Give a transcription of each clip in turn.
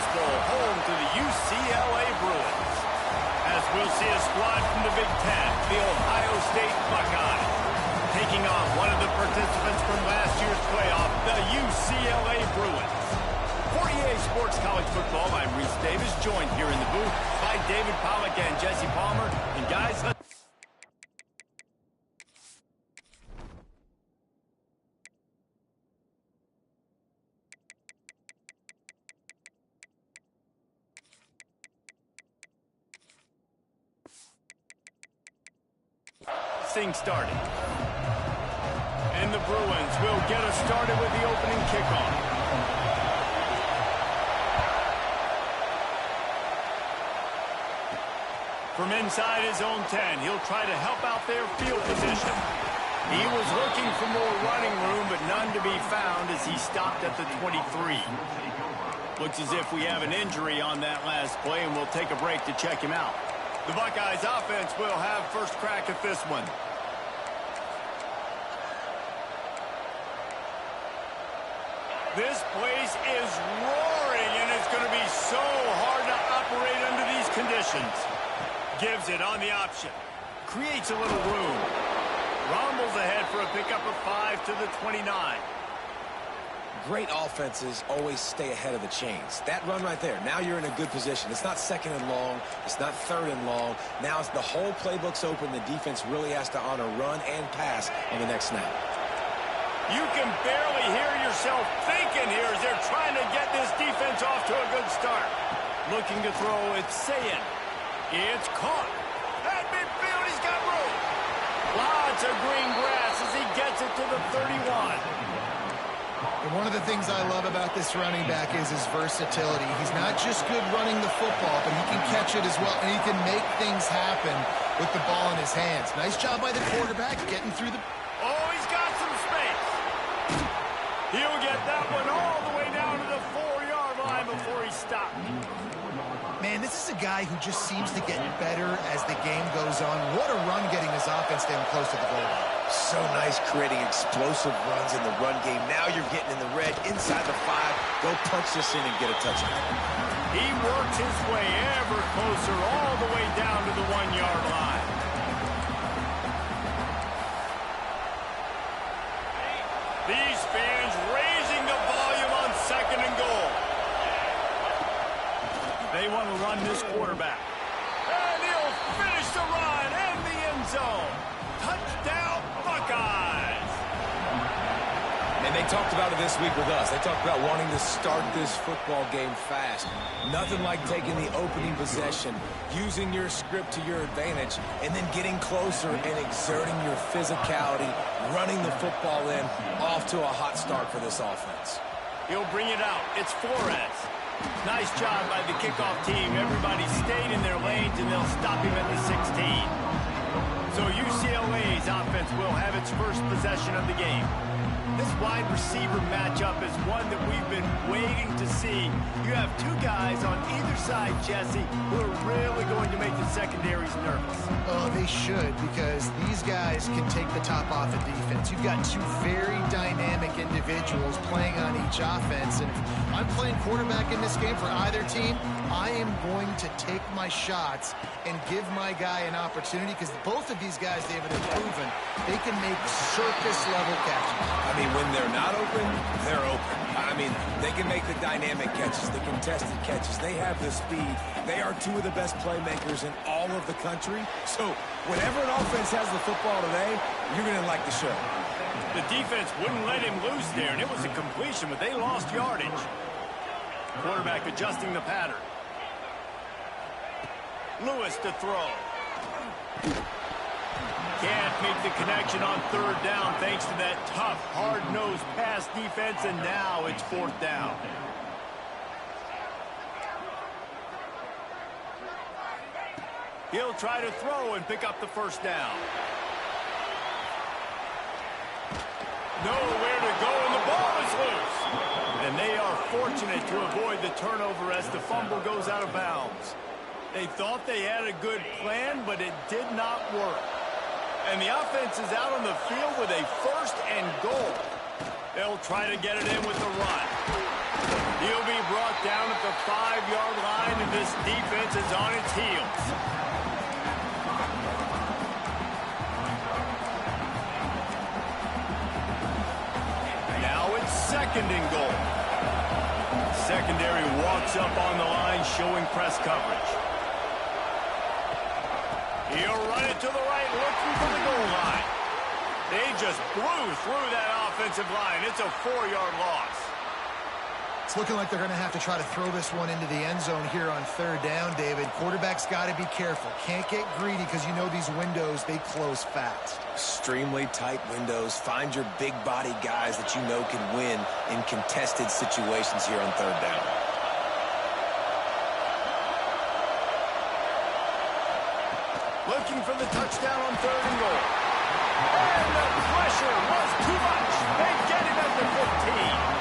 Rose Bowl, home to the UCLA Bruins. As we'll see a squad from the Big Ten, the Ohio State Buckeyes, taking on one of the participants from last year's playoff, the UCLA Bruins. For EA Sports College Football, I'm Reese Davis, joined here in the booth by David Pollack and Jesse Palmer. And guys, thing started. And the Bruins will get us started with the opening kickoff. From inside his own 10, he'll try to help out their field position. He was looking for more running room, but none to be found as he stopped at the 23. Looks as if we have an injury on that last play, and we'll take a break to check him out. The Buckeyes offense will have first crack at this one. This place is roaring, and it's going to be so hard to operate under these conditions. Gives it on the option. Creates a little room. Rumbles ahead for a pickup of 5 to the 29. Great offenses always stay ahead of the chains. That run right there, now you're in a good position. It's not second and long. It's not third and long. Now it's the whole playbook's open. The defense really has to honor run and pass on the next snap. You can barely hear yourself thinking here as they're trying to get this defense off to a good start. Looking to throw, it's Sayin. It's caught. At midfield, he's got room. Lots of green grass as he gets it to the 31. And one of the things I love about this running back is his versatility. He's not just good running the football, but he can catch it as well, and he can make things happen with the ball in his hands. Nice job by the quarterback getting through the... Oh, he's got some space. He'll get that one all the way down to the 4-yard line before he stopped. Man, this is a guy who just seems to get better as the game goes on. What a run getting his offense down close to the goal line. So nice creating explosive runs in the run game. Now you're getting in the red, inside the 5. Go punch this in and get a touchdown. He works his way ever closer all the way down to the 1-yard line. These fans raising the volume on second and goal. They want to run this quarterback. And he'll finish the run in the end zone. Touchdown, Buckeyes. And they talked about it this week with us. They talked about wanting to start this football game fast. Nothing like taking the opening possession, using your script to your advantage, and then getting closer and exerting your physicality, running the football in, off to a hot start for this offense. He'll bring it out. It's Flores. Nice job by the kickoff team. Everybody stayed in their lanes, and they'll stop him at the 16. So UCLA's offense will have its first possession of the game. This wide receiver matchup is one that we've been waiting to see. You have two guys on either side, Jesse, who are really going to make the secondaries nervous. Oh, they should, because these guys can take the top off of defense. You've got two very dynamic individuals playing on each offense, and if I'm playing quarterback in this game for either team, I am going to take my shots and give my guy an opportunity, because both of these guys, David, have proven they can make circus-level catches. I mean, when they're not open, they're open. I mean, they can make the dynamic catches, the contested catches. They have the speed. They are two of the best playmakers in all of the country. So whenever an offense has the football today, you're going to like the show. The defense wouldn't let him loose there, and it was a completion, but they lost yardage. Quarterback adjusting the pattern. Lewis to throw. Can't make the connection on third down thanks to that tough, hard-nosed pass defense, and now it's fourth down. He'll try to throw and pick up the first down. Nowhere to go, and the ball is loose. And they are fortunate to avoid the turnover as the fumble goes out of bounds. They thought they had a good plan, but it did not work. And the offense is out on the field with a 1st and goal. They'll try to get it in with the run. He'll be brought down at the 5-yard line, and this defense is on its heels. Now it's 2nd and goal. Secondary walks up on the line, showing press coverage. He'll run it to the right, looking for the goal line. They just blew through that offensive line. It's a 4-yard loss. It's looking like they're going to have to try to throw this one into the end zone here on 3rd down, David. Quarterback's got to be careful. Can't get greedy because you know these windows, they close fast. Extremely tight windows. Find your big body guys that you know can win in contested situations here on 3rd down. Looking for the touchdown on 3rd and goal. And the pressure was too much. They get him at the 15.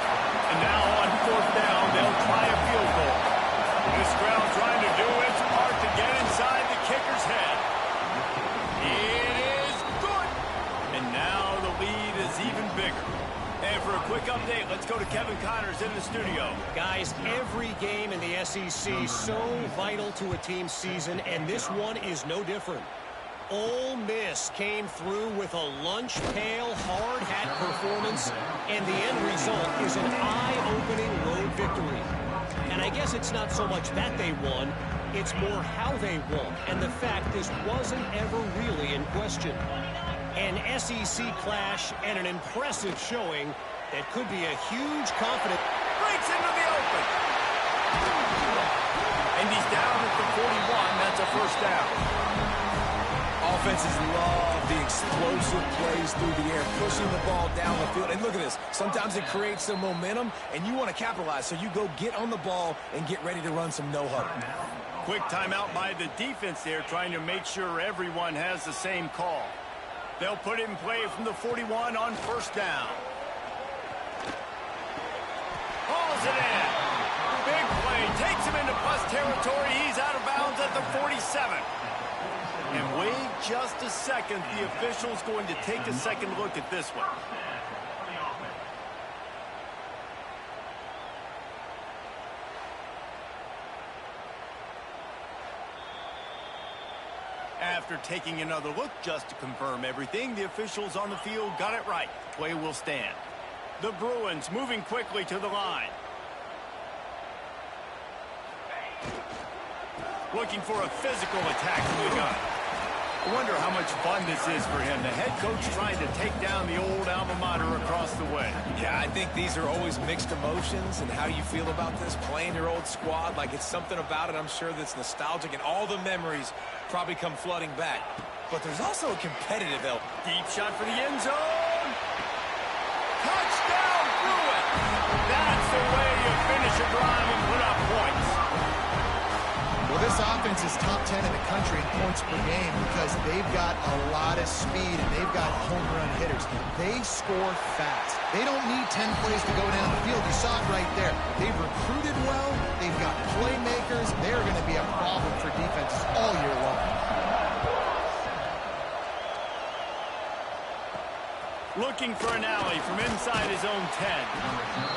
And now on 4th down, they'll try a field goal. This crowd trying to do its part to get inside the kicker's head. It is good. And now the lead is even bigger. And for a quick update, let's go to Kevin Connors in the studio. Guys, every game in the SEC so vital to a team's season, and this one is no different. Ole Miss came through with a lunch pail hard hat performance, and the end result is an eye-opening road victory. And I guess it's not so much that they won, it's more how they won, and the fact this wasn't ever really in question. An SEC clash and an impressive showing that could be a huge confidence. Breaks into the open. And he's down at the 41. That's a 1st down. Offenses love the explosive plays through the air, pushing the ball down the field. And look at this. Sometimes it creates some momentum, and you want to capitalize. So you go get on the ball and get ready to run some no-huddle. Quick timeout by the defense there, trying to make sure everyone has the same call. They'll put it in play from the 41 on 1st down. Hauls it in. Big play. Takes him into plus territory. He's out of bounds at the 47. And wait just a second. The official's going to take a second look at this one. After taking another look just to confirm everything, the officials on the field got it right. Play will stand. The Bruins moving quickly to the line. Looking for a physical attack to the gun. I wonder how much fun this is for him. The head coach trying to take down the old alma mater across the way. Yeah, I think these are always mixed emotions. And how do you feel about this? Playing your old squad, like it's something about it, I'm sure, that's nostalgic. And all the memories probably come flooding back. But there's also a competitive element. Deep shot for the end zone. Touchdown, Bruins! That's the way you finish a drive and put up points. Well, this offense is top 10 in the country in points per game because they've got a lot of speed and they've got home run hitters. They score fast. They don't need 10 plays to go down the field. You saw it right there. They've recruited well. They've got playmakers. They're going to be a problem for defenses all year long. Looking for an alley from inside his own 10.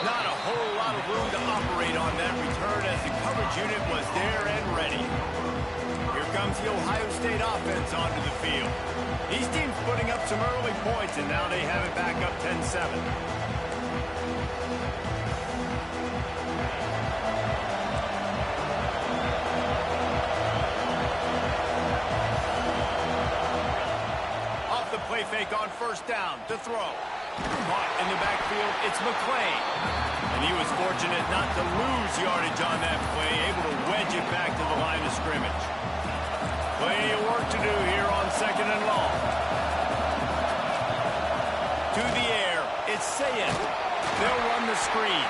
Not a whole lot of room to operate on that return as the coverage unit was there and ready. Here comes the Ohio State offense onto the field. These teams putting up some early points, and now they have it back up 10-7. Play fake on 1st down to throw. Caught in the backfield, it's McClain. And he was fortunate not to lose yardage on that play, able to wedge it back to the line of scrimmage. Plenty of work to do here on 2nd and long. To the air, it's Sayed. They'll run the screen.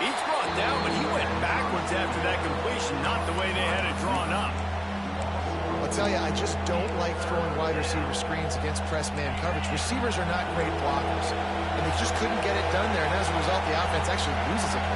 He's brought down, but he went backwards after that completion, not the way they had it drawn up. I'll tell you, I just don't like throwing wide receiver screens against press man coverage. Receivers are not great blockers, and they just couldn't get it done there, and as a result, the offense actually loses it.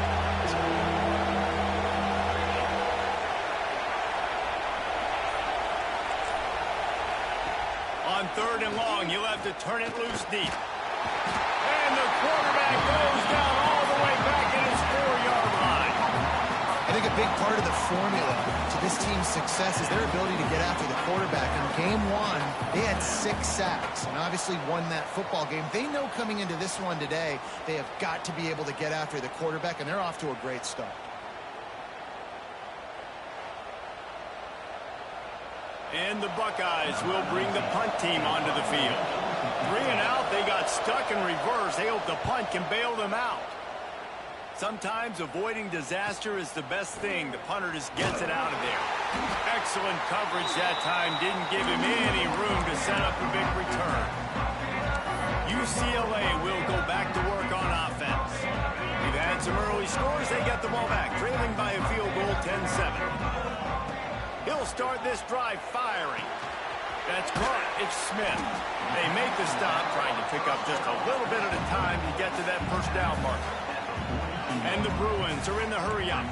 On 3rd and long, you'll have to turn it loose deep. And the quarterback goes down all the way back at his 4-yard line. think a big part of the formula to this team's success is their ability to get after the quarterback. In game one, they had 6 sacks and obviously won that football game. They know coming into this one today, they have got to be able to get after the quarterback, and they're off to a great start. And the Buckeyes will bring the punt team onto the field. 3 and out, they got stuck in reverse. They hope the punt can bail them out. Sometimes avoiding disaster is the best thing. The punter just gets it out of there. Excellent coverage that time. Didn't give him any room to set up a big return. UCLA will go back to work on offense. We've had some early scores. They get the ball back, trailing by a field goal, 10-7. He'll start this drive firing. That's caught. It's Smith. They make the stop, trying to pick up just a little bit at a time to get to that first down marker. And the Bruins are in the hurry-up.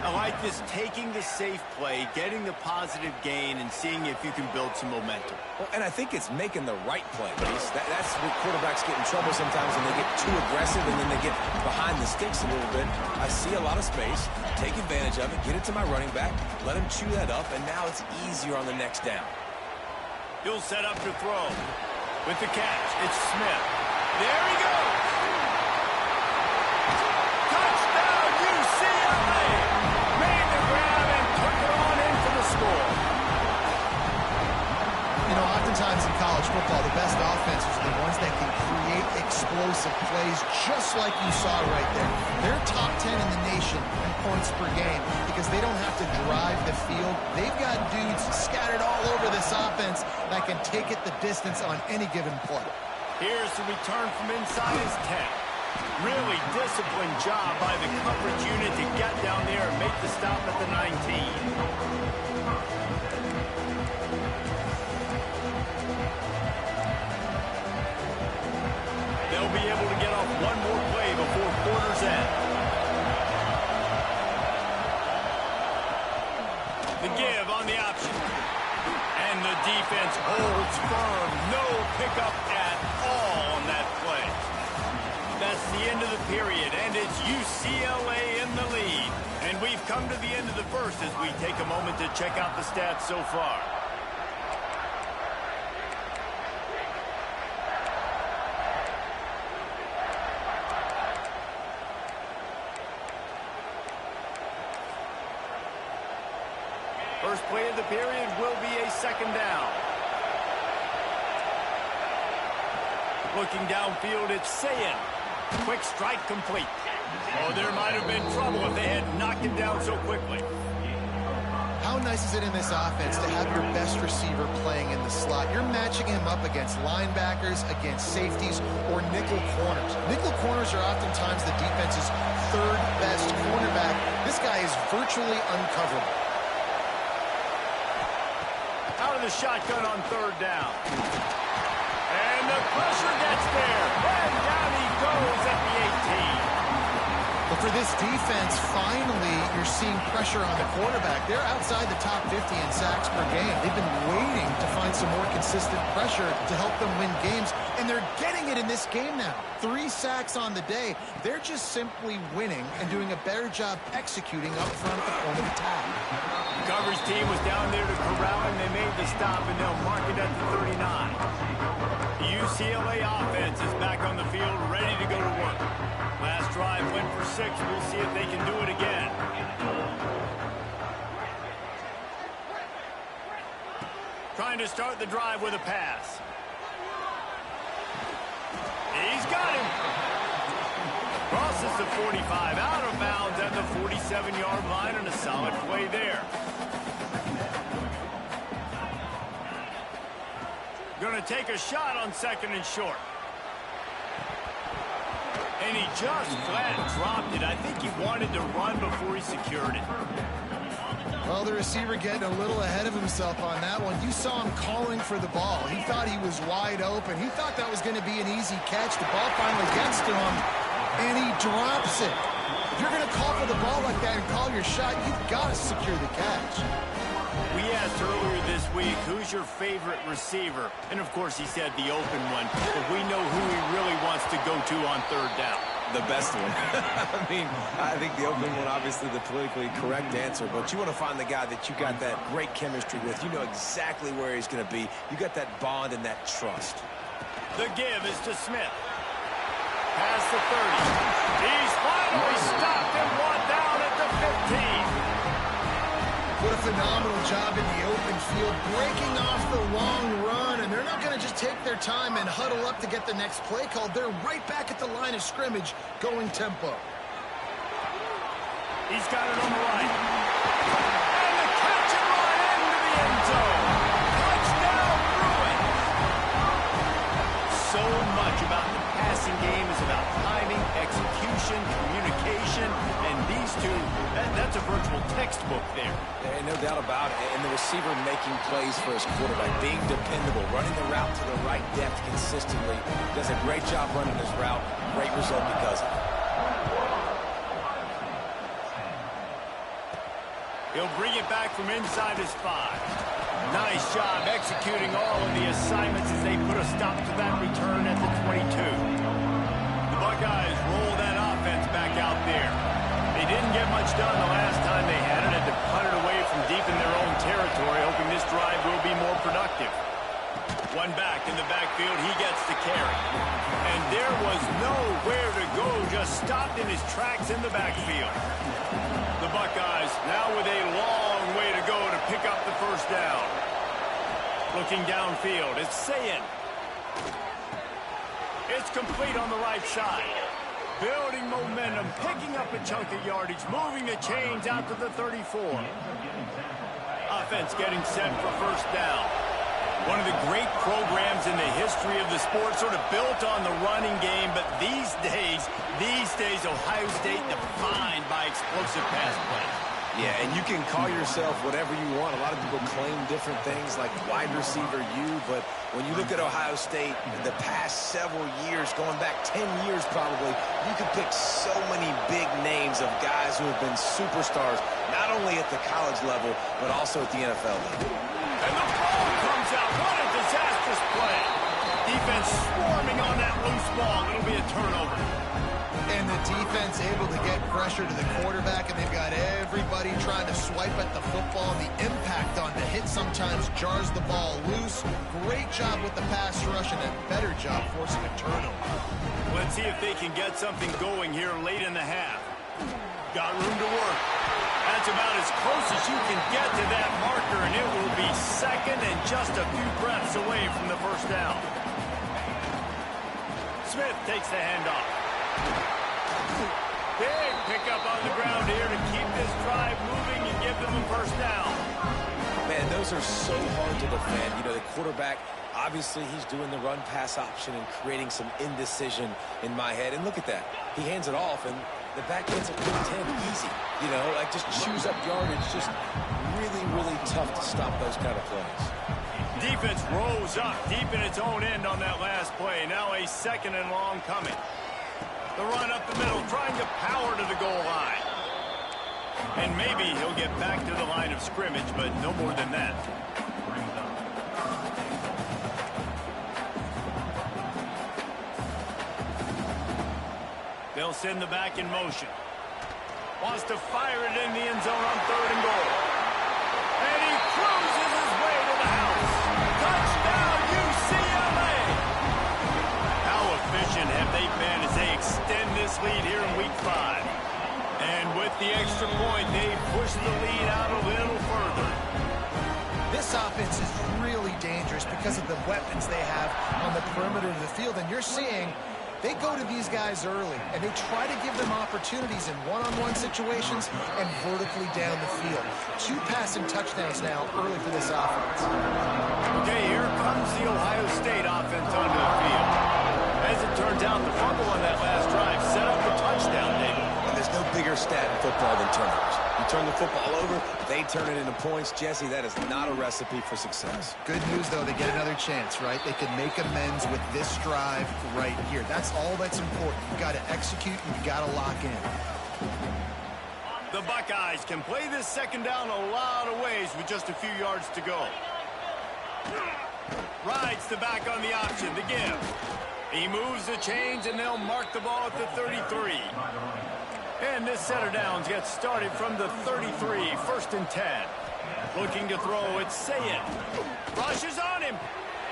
I like this, taking the safe play, getting the positive gain, and seeing if you can build some momentum. Well, and I think it's making the right play. That's where quarterbacks get in trouble sometimes when they get too aggressive and then they get behind the sticks a little bit. I see a lot of space, take advantage of it, get it to my running back, let him chew that up, and now it's easier on the next down. He'll set up to throw. With the catch, it's Smith. There he goes! Touchdown, UCLA! Made the grab and took it on in for the score. You know, oftentimes in college football, the best offenses are the ones that can create explosive plays, just like you saw right there. They're top 10 in the nation in points per game because they don't have to drive the field. They've got dudes scattered all over this offense that can take it the distance on any given play. Here's the return from inside his 10. Really disciplined job by the coverage unit to get down there and make the stop at the 19. They'll be able to get off one more play before quarter's end. The give on the option. And the defense holds firm. No pickup at all on that play. That's the end of the period, and it's UCLA in the lead. And we've come to the end of the first as we take a moment to check out the stats so far. First play of the period will be a second down. Looking downfield, it's Sayin. Quick strike complete. Oh, there might have been trouble if they had knocked him down so quickly. How nice is it in this offense to have your best receiver playing in the slot? You're matching him up against linebackers, against safeties, or nickel corners. Nickel corners are oftentimes the defense's third best cornerback. This guy is virtually uncoverable. Out of the shotgun on third down. And the pressure gets there. And down he goes at the 18. But for this defense, finally, you're seeing pressure on the quarterback. They're outside the top 50 in sacks per game. They've been waiting to find some more consistent pressure to help them win games, and they're getting it in this game now. 3 sacks on the day. They're just simply winning and doing a better job executing up front at the point of attack. The coverage team was down there to corral him. They made the stop, and they'll mark it at the 39. The UCLA offense is back on the field, ready to go to work. Last drive went for 6. We'll see if they can do it again. Trying to start the drive with a pass. He's got him. Crosses the 45, out of bounds at the 47-yard line, and a solid play there. Going to take a shot on second and short. And he just flat dropped it. I think he wanted to run before he secured it. Well, the receiver getting a little ahead of himself on that one. You saw him calling for the ball. He thought he was wide open. He thought that was going to be an easy catch. The ball finally gets to him, and he drops it. If you're going to call for the ball like that and call your shot, you've got to secure the catch. We asked earlier this week, who's your favorite receiver? And, of course, he said the open one. But we know who he really wants to go to on third down. The best one. I mean, I think the open one, obviously the politically correct answer, but you want to find the guy that you got that great chemistry with. You know exactly where he's going to be. You got that bond and that trust. The give is to Smith. Past the 30. He's finally stopped and brought down at the 15. What a phenomenal job in the open field, breaking off the long run, and they're not going to just take their time and huddle up to get the next play called. They're right back at the line of scrimmage, going tempo. He's got it on the right. And the catch and run into the end zone. Touchdown, Bruins. So much about the passing game is about timing, execution, communication, and these two, that's a virtual textbook there. No doubt about it. And the receiver making plays for his quarterback, being dependable, running the route to the right depth consistently. Does a great job running his route. Great result because of it. He'll bring it back from inside his 5. Nice job executing all of the assignments as they put a stop to that return at the 22. The Buckeyes roll that offense back out there. They didn't get much done the last time they had it, had to punt it away from deep in their own territory, hoping this drive will be more productive. One back in the backfield, he gets the carry. And there was nowhere to go, just stopped in his tracks in the backfield. The Buckeyes now with a long way to go to pick up the first down. Looking downfield, it's Sayin. It's complete on the right side. Building momentum, picking up a chunk of yardage, moving the chains out to the 34. Offense getting set for first down. One of the great programs in the history of the sport, sort of built on the running game, but these days, Ohio State defined by explosive pass play. Yeah, and you can call yourself whatever you want. A lot of people claim different things like wide receiver U, but when you look at Ohio State, the past several years, going back 10 years probably, you could pick so many big names of guys who have been superstars, not only at the college level, but also at the NFL level. And the ball comes out. What a disastrous play. Defense swarming on that loose ball. It'll be a turnover. And the defense able to get pressure to the quarterback, and they've got everybody trying to swipe at the football. The impact on the hit sometimes jars the ball loose. Great job with the pass rush and a better job forcing a turnover. Let's see if they can get something going here late in the half. Got room to work. That's about as close as you can get to that marker, and it will be second and just a few breaths away from the first down. Smith takes the handoff. Big pickup on the ground here to keep this drive moving and give them a first down. Man, those are so hard to defend. You know, the quarterback, obviously he's doing the run-pass option and creating some indecision in my head. And look at that. He hands it off, and the back ends up Big Ten easy. You know, like just chews up yardage. Just really, really tough to stop those kind of plays. Defense rose up deep in its own end on that last play. Now a second and long coming. The run up the middle, trying to power to the goal line. And maybe he'll get back to the line of scrimmage, but no more than that. They'll send the back in motion. Wants to fire it in the end zone on 3rd and goal. And he cruises his way to the house. Touchdown, UCLA! How efficient have they been as they extend this lead here in Week 5? And with the extra point, they push the lead out a little further. This offense is really dangerous because of the weapons they have on the perimeter of the field. And you're seeing they go to these guys early, and they try to give them opportunities in one-on-one situations and vertically down the field. 2 passing touchdowns now early for this offense. Okay, here comes the Ohio State offense onto the field. As it turns out, the fumble on that last drive set up the touchdown, David. And there's no bigger stat in football than turnovers. You turn the football over, they turn it into points. Jesse, that is not a recipe for success. Good news, though, they get another chance, right? They can make amends with this drive right here. That's all that's important. You've got to execute, and you've got to lock in. The Buckeyes can play this second down a lot of ways with just a few yards to go. Rides the back on the option, the give. He moves the chains, and they'll mark the ball at the 33. And this set of downs gets started from the 33, 1st and 10. Looking to throw, it's Sayed. Rushes on him.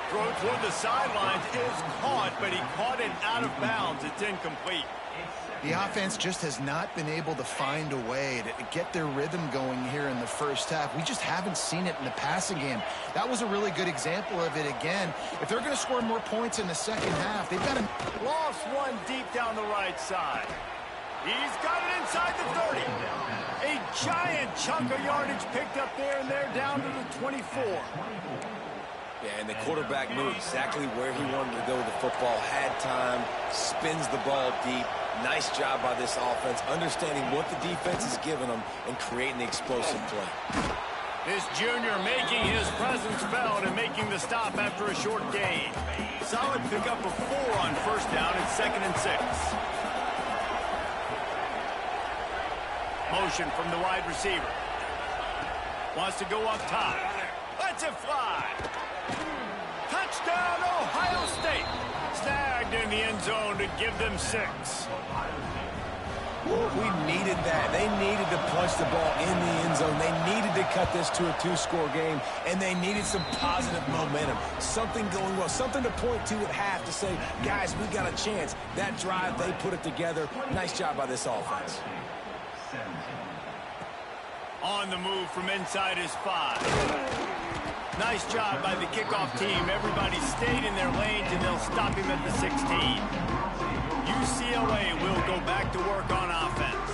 Throw toward the sidelines is caught, but he caught it out of bounds. It's incomplete. The offense just has not been able to find a way to get their rhythm going here in the first half. We just haven't seen it in the passing game. That was a really good example of it again. If they're going to score more points in the second half, they've got to... Lost one deep down the right side. He's got it inside the 30. A giant chunk of yardage picked up there, and they're down to the 24. Yeah, and the quarterback knew exactly where he wanted to go with the football, had time, spins the ball deep. Nice job by this offense, understanding what the defense is giving them and creating the explosive play. This junior making his presence felt and making the stop after a short gain. Solid pickup of 4 on 1st down and 2nd and 6. Motion from the wide receiver. Wants to go up top. Lets it fly. Touchdown, Ohio State. Snagged in the end zone to give them 6. We needed that. They needed to punch the ball in the end zone. They needed to cut this to a 2-score game, and they needed some positive momentum. Something going well, something to point to at half to say, guys, we got a chance. That drive, they put it together. Nice job by this offense. On the move from inside his 5. Nice job by the kickoff team. Everybody stayed in their lanes, and they'll stop him at the 16. UCLA will go back to work on offense.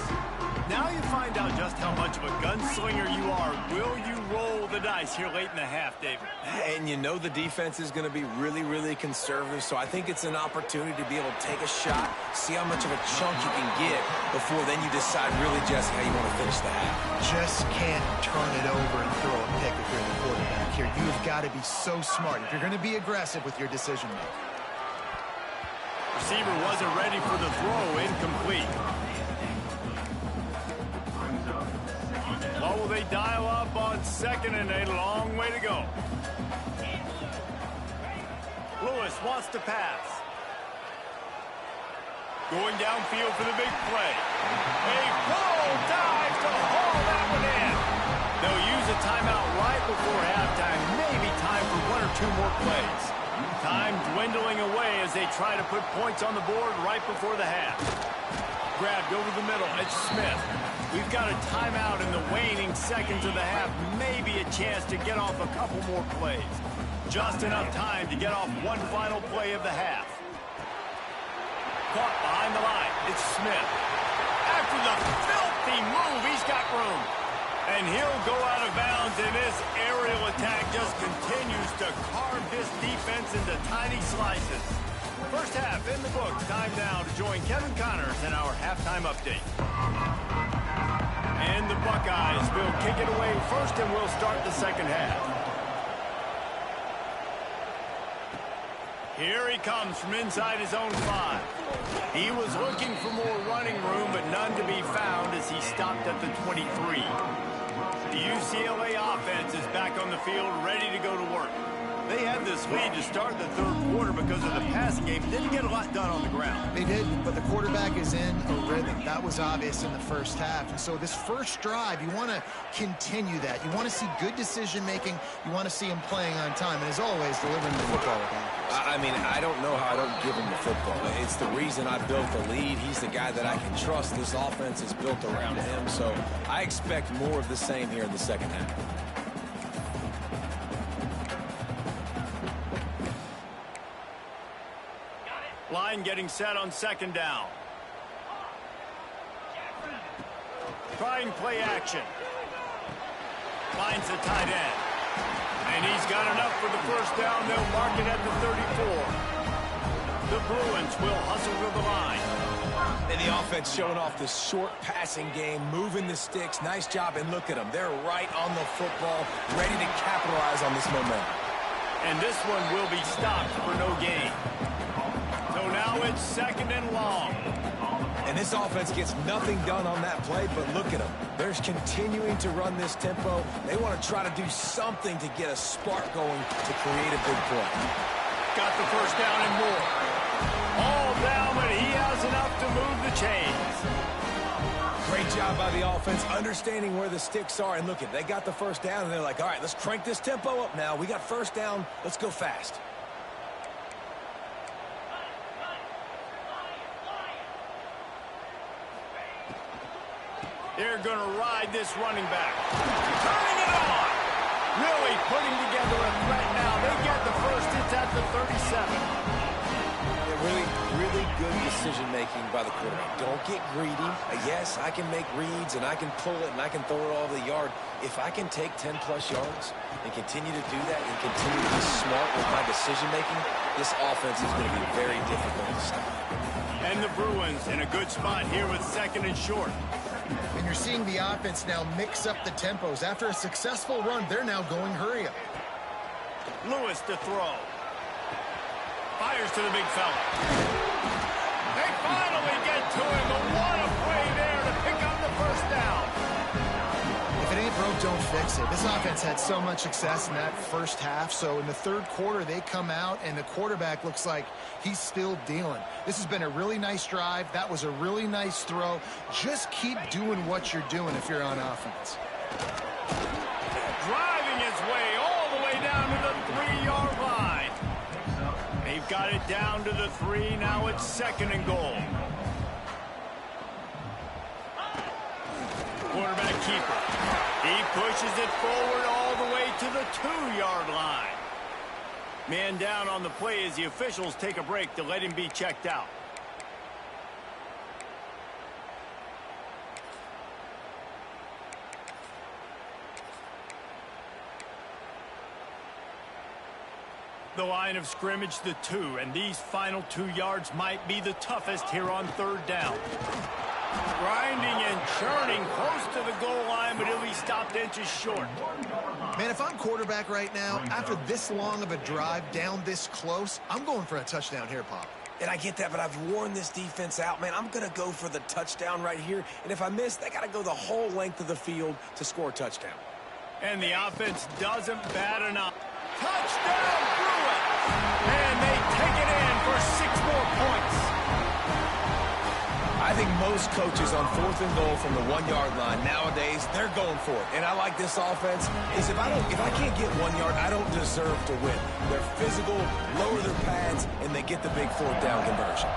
Now you find out just how much of a gunslinger you are. Will you roll the dice here late in the half, David? And you know the defense is going to be really, really conservative, so I think it's an opportunity to be able to take a shot, see how much of a chunk you can get before then you decide really just how you want to finish the half. Just can't turn it over and throw a pick if you're the quarterback here. You've got to be so smart if you're going to be aggressive with your decision making. Receiver wasn't ready for the throw. Incomplete. What will they dial up on 2nd and 8? A long way to go. Lewis wants to pass. Going downfield for the big play. A full dive to haul that one in. They'll use a timeout right before halftime. Maybe time for 1 or 2 more plays. Time dwindling away as they try to put points on the board right before the half. Grabbed over the middle. It's Smith. We've got a timeout in the waning seconds of the half. Maybe a chance to get off a couple more plays. Just enough time to get off one final play of the half. Caught behind the line. It's Smith. After the filthy move, he's got room. And he'll go out of bounds, and this aerial attack just continues to carve this defense into tiny slices. First half in the books. Time now to join Kevin Connors in our halftime update. And the Buckeyes will kick it away first, and we'll start the second half. Here he comes from inside his own 5. He was looking for more running room, but none to be found as he stopped at the 23. The UCLA offense is back on the field, ready to go to work. They had this lead to start the 3rd quarter because of the passing game. Didn't get a lot done on the ground. They did, but the quarterback is in a rhythm. That was obvious in the first half. And so this first drive, you want to continue that. You want to see good decision-making. You want to see him playing on time. And as always, delivering the football with accuracy. I mean, I don't know how I don't give him the football. It's the reason I built the lead. He's the guy that I can trust. This offense is built around him. So I expect more of the same here in the second half. Line getting set on 2nd down. Trying play action. Finds the tight end. And he's got enough for the 1st down. They'll mark it at the 34. The Bruins will hustle to the line. And the offense showing off the short passing game, moving the sticks. Nice job, and look at them. They're right on the football, ready to capitalize on this momentum. And this one will be stopped for no gain. So now it's 2nd and long. And this offense gets nothing done on that play, but look at them. They're continuing to run this tempo. They want to try to do something to get a spark going to create a big play. Got the 1st down and more. All down, but he has enough to move the chains. Great job by the offense, understanding where the sticks are. And look, they got the first down, and they're like, all right, let's crank this tempo up now. We got first down. Let's go fast. They're going to ride this running back. Turning it on. Really putting together a threat now. They get the first. It's at the 37. Really good decision-making by the quarterback. Don't get greedy. Yes, I can make reads, and I can pull it, and I can throw it all over the yard. If I can take 10-plus yards and continue to do that and continue to be smart with my decision-making, this offense is going to be very difficult to stop. And the Bruins in a good spot here with second and short. And you're seeing the offense now mix up the tempos. After a successful run, they're now going hurry up. Lewis to throw. Fires to the big fella. They finally get to him, but what a play there to pick up the first down. If it ain't broke, don't fix it. This offense had so much success in that first half, so in the third quarter, they come out, and the quarterback looks like he's still dealing. This has been a really nice drive. That was a really nice throw. Just keep doing what you're doing if you're on offense. Driving his way all the way down to the 3-yard line. They've got it down to the 3. Now it's second and goal. Quarterback keeper. He pushes it forward all the way to the 2-yard line. Man down on the play as the officials take a break to let him be checked out. The line of scrimmage, the 2, and these final 2 yards might be the toughest here on third down. Grinding and churning close to the goal line, but he'll be stopped inches short. Man, if I'm quarterback right now, after this long of a drive down this close, I'm going for a touchdown here, Pop. And I get that, but I've worn this defense out, man. I'm going to go for the touchdown right here. And if I miss, they got to go the whole length of the field to score a touchdown. And the offense doesn't bat enough. Touchdown, Bruins! And they take it in for 6 more points. I think most coaches on 4th and goal from the 1-yard line nowadays, they're going for it. And I like this offense is if I can't get 1 yard, I don't deserve to win. They're physical, lower their pads, and they get the big 4th down conversion.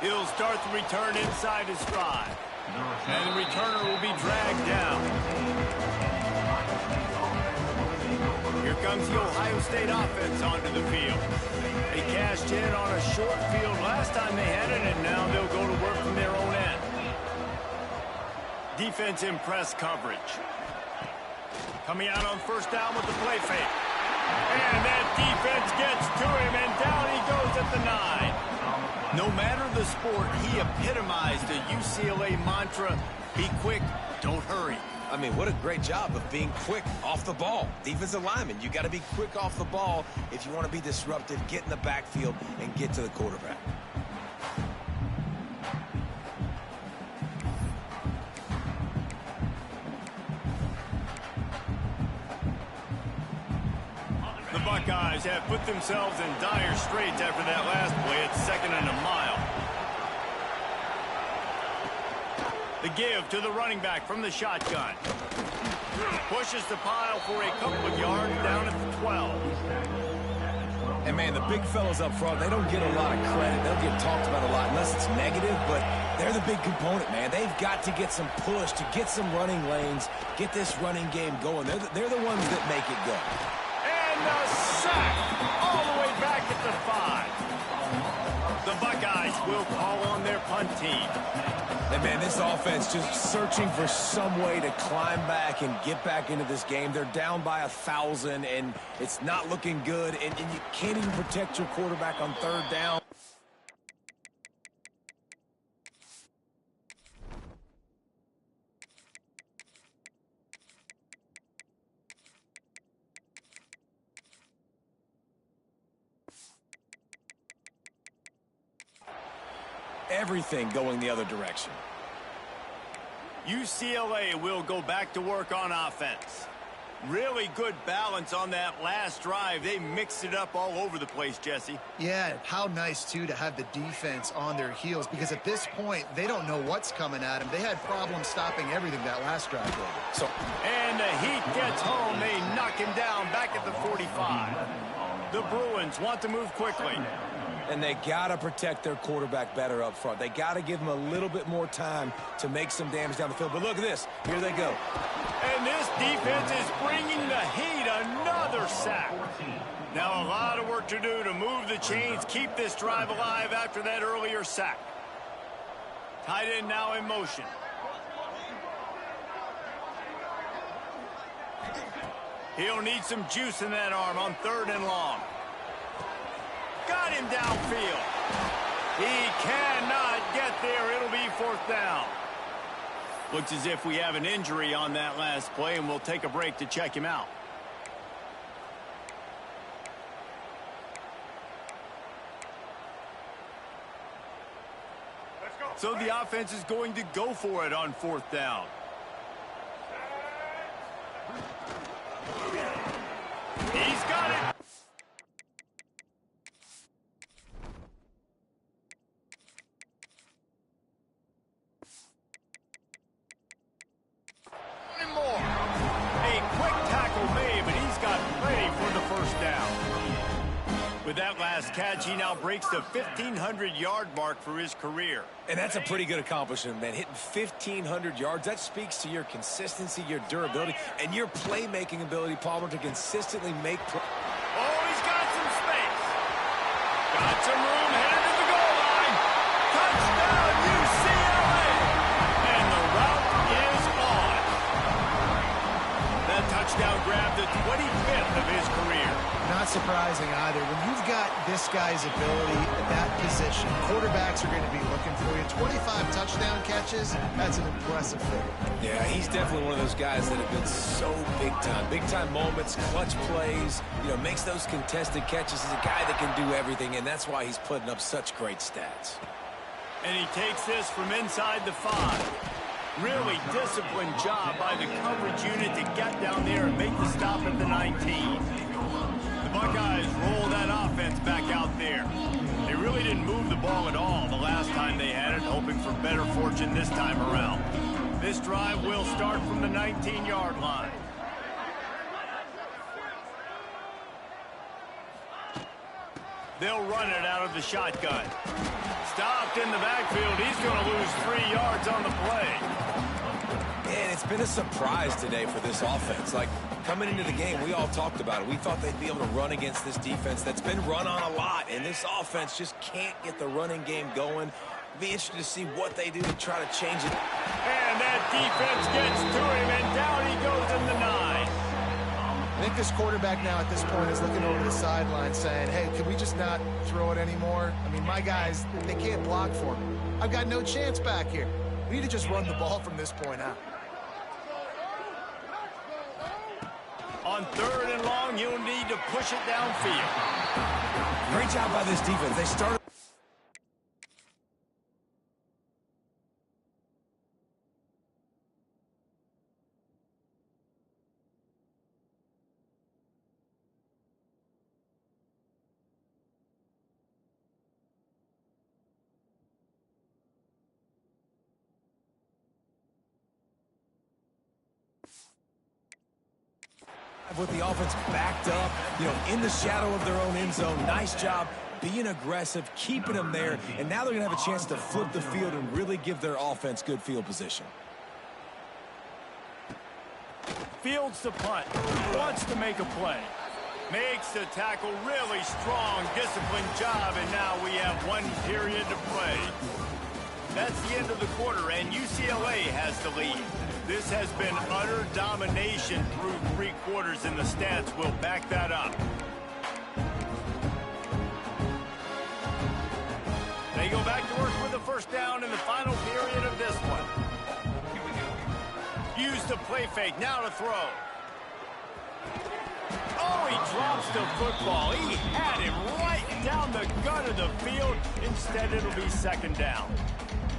He'll start the return inside his stride. And the returner will be dragged down. Here comes the Ohio State offense onto the field. They cashed in on a short field last time they had it, and now they'll go to work from their own end. Defense in press coverage. Coming out on first down with the play fake. And that defense gets to him, and down he goes at the 9. No matter the sport, he epitomized the UCLA mantra, be quick, don't hurry. I mean, what a great job of being quick off the ball. Defensive lineman, you got to be quick off the ball if you want to be disruptive, get in the backfield, and get to the quarterback. The Buckeyes have put themselves in dire straits after that last play at 2nd and a mile. The give to the running back from the shotgun. Pushes the pile for a couple of yards down at the 12. And, man, the big fellas up front, they don't get a lot of credit. They'll get talked about a lot unless it's negative, but they're the big component, man. They've got to get some push, to get some running lanes, get this running game going. They're the ones that make it go. And a sack all the way back at the 5. The Buckeyes will call on their punt team. And, man, this offense just searching for some way to climb back and get back into this game. They're down by 1,000, and it's not looking good, and you can't even protect your quarterback on third down. Everything going the other direction. UCLA will go back to work on offense. Really good balance on that last drive. They mixed it up all over the place, Jesse. Yeah, how nice, too, to have the defense on their heels, because at this point, they don't know what's coming at them. They had problems stopping everything that last drive did. And the Heat gets home. They knock him down back at the 45. The Bruins want to move quickly. And they got to protect their quarterback better up front. They got to give him a little bit more time to make some damage down the field. But look at this. Here they go. And this defense is bringing the Heat another sack. Now a lot of work to do to move the chains, keep this drive alive after that earlier sack. Tight end now in motion. He'll need some juice in that arm on 3rd and long. Got him downfield. He cannot get there. It'll be 4th down. Looks as if we have an injury on that last play, and we'll take a break to check him out. So the offense is going to go for it on 4th down. He's got it. With that last catch, he now breaks the 1,500-yard mark for his career. And that's a pretty good accomplishment, man. Hitting 1,500 yards, that speaks to your consistency, your durability, and your playmaking ability, Palmer, to consistently make play. Oh, he's got some space. Got some room, headed to the goal line. Touchdown, UCLA. And the route is on. That touchdown grabbed the 25th of his career. Not surprising either. When you've got this guy's ability at that position, quarterbacks are going to be looking for you. 25 touchdown catches, that's an impressive figure. Yeah, he's definitely one of those guys that have been so big time. Big time moments, clutch plays, makes those contested catches. He's a guy that can do everything, and that's why he's putting up such great stats. And he takes this from inside the 5. Really disciplined job by the coverage unit to get down there and make the stop at the 19. Buckeyes roll that offense back out there. They really didn't move the ball at all the last time they had it, hoping for better fortune this time around. This drive will start from the 19-yard line. They'll run it out of the shotgun. Stopped in the backfield. He's going to lose 3 yards on the play. And it's been a surprise today for this offense. Like, coming into the game, we all talked about it. We thought they'd be able to run against this defense that's been run on a lot, and this offense just can't get the running game going. Be interested to see what they do to try to change it. And that defense gets to him, and down he goes in the 9. I think this quarterback now at this point is looking over the sideline saying, hey, can we just not throw it anymore? I mean, my guys, they can't block for me. I've got no chance back here. We need to just run the ball from this point out. On 3rd and long, you'll need to push it downfield. Great job by this defense. They started. With the offense backed up, in the shadow of their own end zone. Nice job being aggressive, keeping them there, and now they're going to have a chance to flip the field and really give their offense good field position. Fields the punt. Wants to make a play. Makes the tackle. Really strong, disciplined job, and now we have 1 period to play. That's the end of the quarter, and UCLA has the lead. This has been utter domination through 3 quarters, and the stats will back that up. They go back to work with the 1st down in the final period of this one. Use the play fake, now to throw. Oh, he drops the football. He had him right down the gut of the field. Instead, it'll be 2nd down.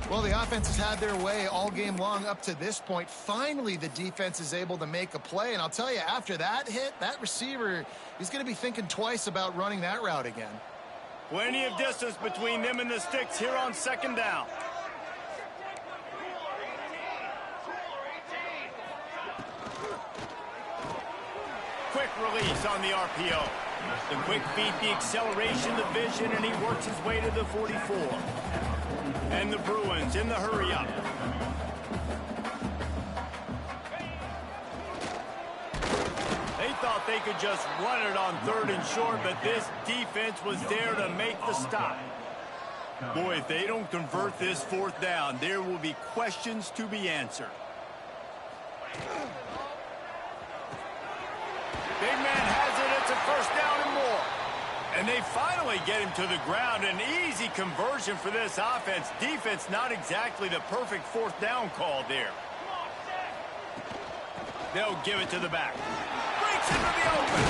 Well, the offense has had their way all game long up to this point. Finally, the defense is able to make a play. And I'll tell you, after that hit, that receiver is going to be thinking twice about running that route again. Plenty of distance between them and the sticks here on second down. Quick release on the RPO. The quick feet, the acceleration, the vision, and he works his way to the 44. And the Bruins in the hurry-up. They thought they could just run it on 3rd and short, but this defense was there to make the stop. Boy, if they don't convert this 4th down, there will be questions to be answered. Big man has it. It's a 1st down and more. And they finally get him to the ground. An easy conversion for this offense. Defense not exactly the perfect 4th down call there. They'll give it to the back. Breaks into the open.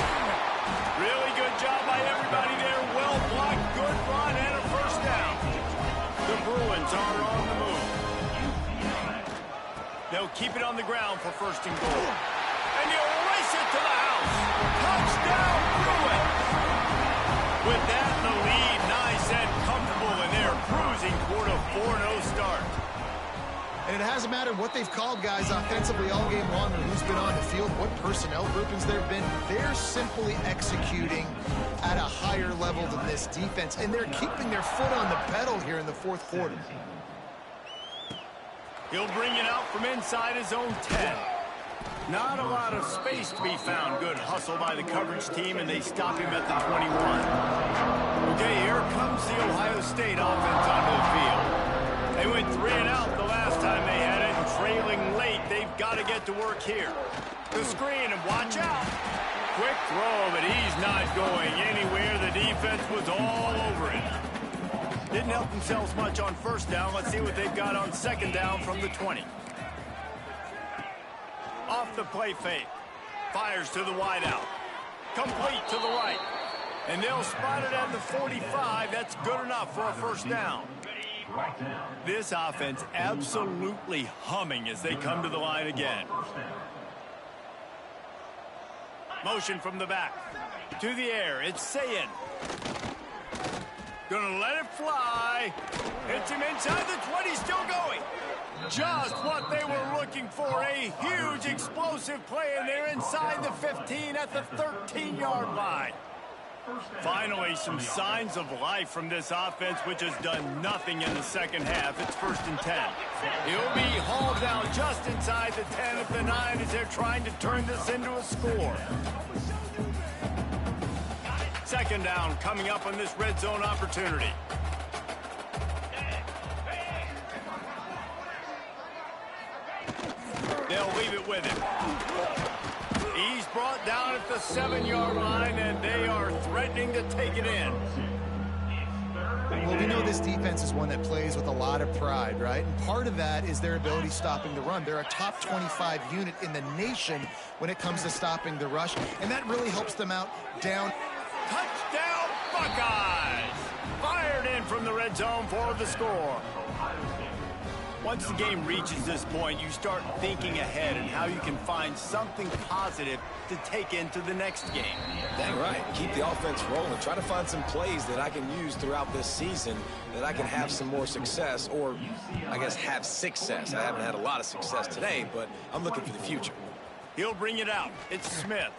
Really good job by everybody there. Well blocked, good run, and a 1st down. The Bruins are on the move. They'll keep it on the ground for 1st and goal. And he'll race it to the house. Touchdown, Bruins. With that in the lead, nice and comfortable, and they're cruising toward a 4-0 start. And it hasn't mattered what they've called guys offensively all game long or who's been on the field, what personnel groupings there have been. They're simply executing at a higher level than this defense, and they're keeping their foot on the pedal here in the 4th quarter. He'll bring it out from inside his own 10. Not a lot of space to be found. Good hustle by the coverage team, and they stop him at the 21. Okay, here comes the Ohio State offense onto the field. They went 3 and out the last time they had it, and trailing late. They've got to get to work here. The screen, and watch out. Quick throw, but he's not going anywhere. The defense was all over it. Didn't help themselves much on 1st down. Let's see what they've got on 2nd down from the 20. Off the play fake. Fires to the wideout. Complete to the right. And they'll spot it at the 45. That's good enough for a 1st down. This offense absolutely humming as they come to the line again. Motion from the back. To the air. It's Sayin. Gonna let it fly. Hits him inside the 20. Still going. Just what they were looking for. A huge explosive play, and they're inside the 15 at the 13-yard line. Finally, some signs of life from this offense, which has done nothing in the 2nd half. It's 1st and 10. He'll be hauled down just inside the 10 at the 9 as they're trying to turn this into a score. 2nd down coming up on this red zone opportunity. They'll leave it with him. He's brought down at the 7-yard line, and they are threatening to take it in. Well, we know this defense is one that plays with a lot of pride, right? And part of that is their ability stopping the run. They're a top 25 unit in the nation when it comes to stopping the rush, and that really helps them out down. Touchdown, Buckeyes! Fired in from the red zone for the score. Once the game reaches this point, you start thinking ahead and how you can find something positive to take into the next game. Dang right. Keep the offense rolling. Try to find some plays that I can use throughout this season that I can have some more success, or I guess have success. I haven't had a lot of success today, but I'm looking for the future. He'll bring it out. It's Smith.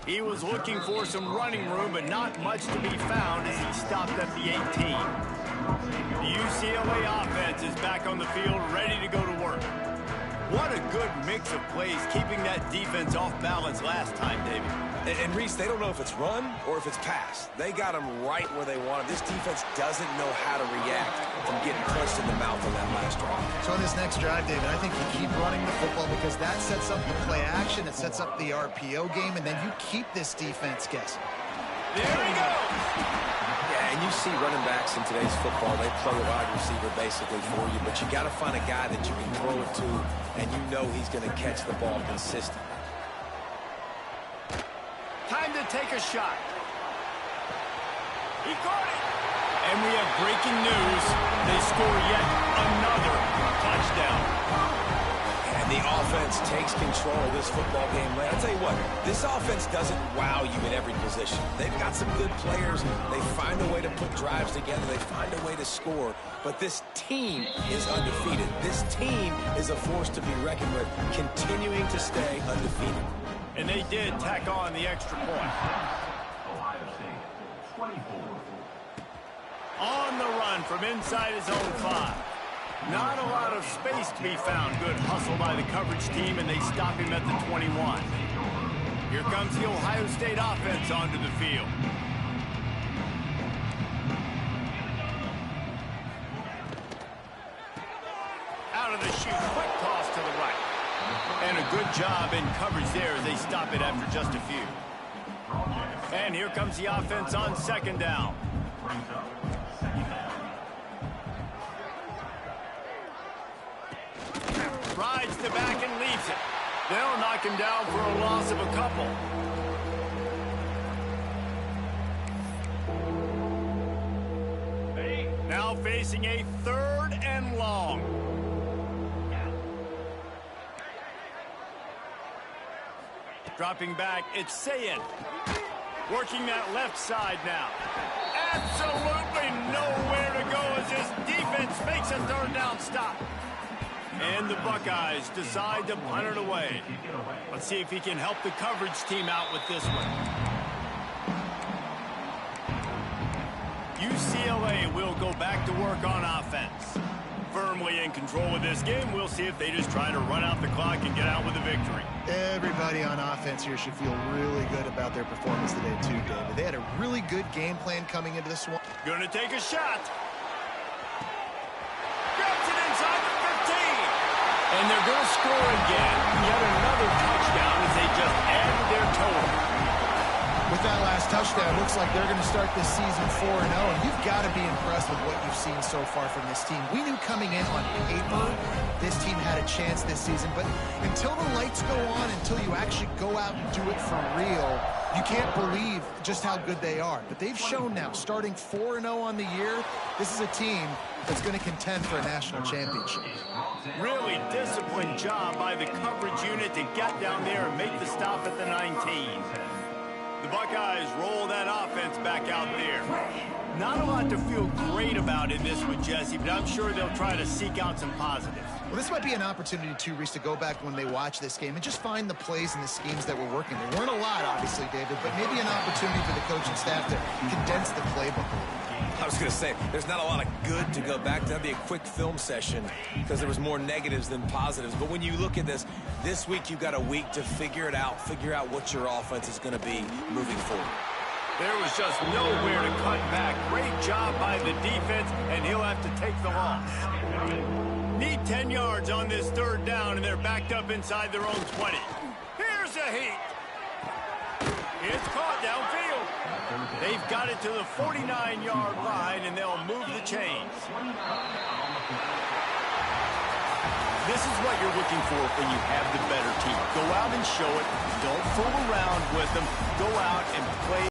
He was looking for some running room, but not much to be found as he stopped at the 18. The UCLA offense is back on the field, ready to go to work. What a good mix of plays, keeping that defense off balance last time, David. And Reese, they don't know if it's run or if it's pass. They got them right where they want them. This defense doesn't know how to react from getting punched in the mouth on that last drive. So in this next drive, David, I think you keep running the football because that sets up the play action, it sets up the RPO game, and then you keep this defense guessing. There he goes. Yeah, and you see running backs in today's football, they play a wide receiver basically for you, but you got to find a guy that you can throw it to, and you know he's going to catch the ball consistently. Time to take a shot. He caught it. And we have breaking news. They score yet another touchdown. And the offense takes control of this football game. I'll tell you what, this offense doesn't wow you in every position. They've got some good players. They find a way to put drives together. They find a way to score. But this team is undefeated. This team is a force to be reckoned with, continuing to stay undefeated. And they did tack on the extra point. On the run from inside his own 5. Not a lot of space to be found. Good hustle by the coverage team, and they stop him at the 21. Here comes the Ohio State offense onto the field. Out of the chute, quick toss to the right. And a good job in coverage there as they stop it after just a few. And here comes the offense on second down. Rides the back and leaves it. They'll knock him down for a loss of a couple. Now facing a 3rd and long. Dropping back, it's Sayin. Working that left side now. Absolutely nowhere to go as this defense makes a 3rd down stop. And the Buckeyes decide to punt it away. Let's see if he can help the coverage team out with this one. UCLA will go back to work on offense. Firmly in control of this game. We'll see if they just try to run out the clock and get out with a victory. Everybody on offense here should feel really good about their performance today too, David. They had a really good game plan coming into this one. Going to take a shot. Grabs it inside the 15. And they're going to score again. Yet another touchdown as they just added their total. With that last touchdown, looks like they're going to start this season 4-0, and you've got to be impressed with what you've seen so far from this team. We knew coming in on paper this team had a chance this season, but until the lights go on, until you actually go out and do it for real, you can't believe just how good they are. But they've shown now, starting 4-0 on the year, this is a team that's going to contend for a national championship. Really disciplined job by the coverage unit to get down there and make the stop at the 19. The Buckeyes roll that offense back out there. Not a lot to feel great about in this one, Jesse, but I'm sure they'll try to seek out some positives. Well, this might be an opportunity, too, Reese, to go back when they watch this game and just find the plays and the schemes that were working. There weren't a lot, obviously, David, but maybe an opportunity for the coaching staff to condense the playbook a little bit. I was going to say, there's not a lot of good to go back to. That'd be a quick film session because there was more negatives than positives. But when you look at this week you've got a week to figure it out, figure out what your offense is going to be moving forward. There was just nowhere to cut back. Great job by the defense, and he'll have to take the loss. Need 10 yards on this 3rd down, and they're backed up inside their own 20. Here's a heat. It's caught downfield. They've got it to the 49-yard line, and they'll move the chains. This is what you're looking for when you have the better team. Go out and show it. Don't fool around with them. Go out and play